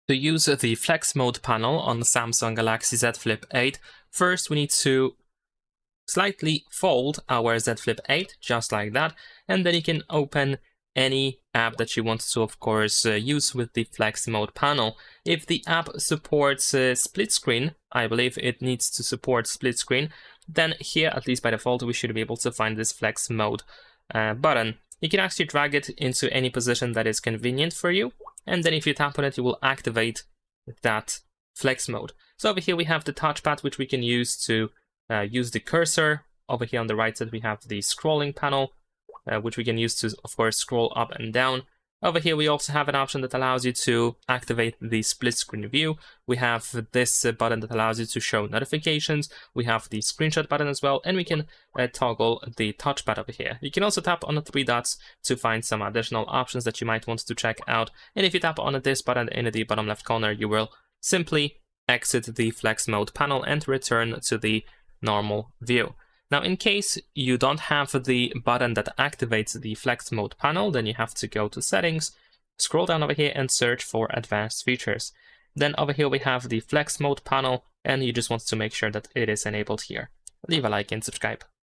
To use the Flex Mode panel on the Samsung Galaxy Z Flip 8, first we need to slightly fold our Z Flip 8, just like that, and then you can open any app that you want to, of course, use with the Flex Mode panel. If the app supports split screen, I believe it needs to support split screen, then here, at least by default, we should be able to find this Flex Mode button. You can actually drag it into any position that is convenient for you, and then if you tap on it, you will activate that Flex Mode. So over here we have the touchpad, which we can use to use the cursor. Over here on the right side we have the scrolling panel, which we can use to, of course, scroll up and down. Over here we also have an option that allows you to activate the split screen view. We have this button that allows you to show notifications. We have the screenshot button as well, and we can toggle the touchpad over here. You can also tap on the three dots to find some additional options that you might want to check out. And if you tap on this button in the bottom left corner, you will simply exit the Flex Mode panel and return to the normal view. Now, in case you don't have the button that activates the Flex Mode panel, then you have to go to Settings, scroll down over here and search for Advanced Features. Then over here we have the Flex Mode panel, and you just want to make sure that it is enabled here. Leave a like and subscribe.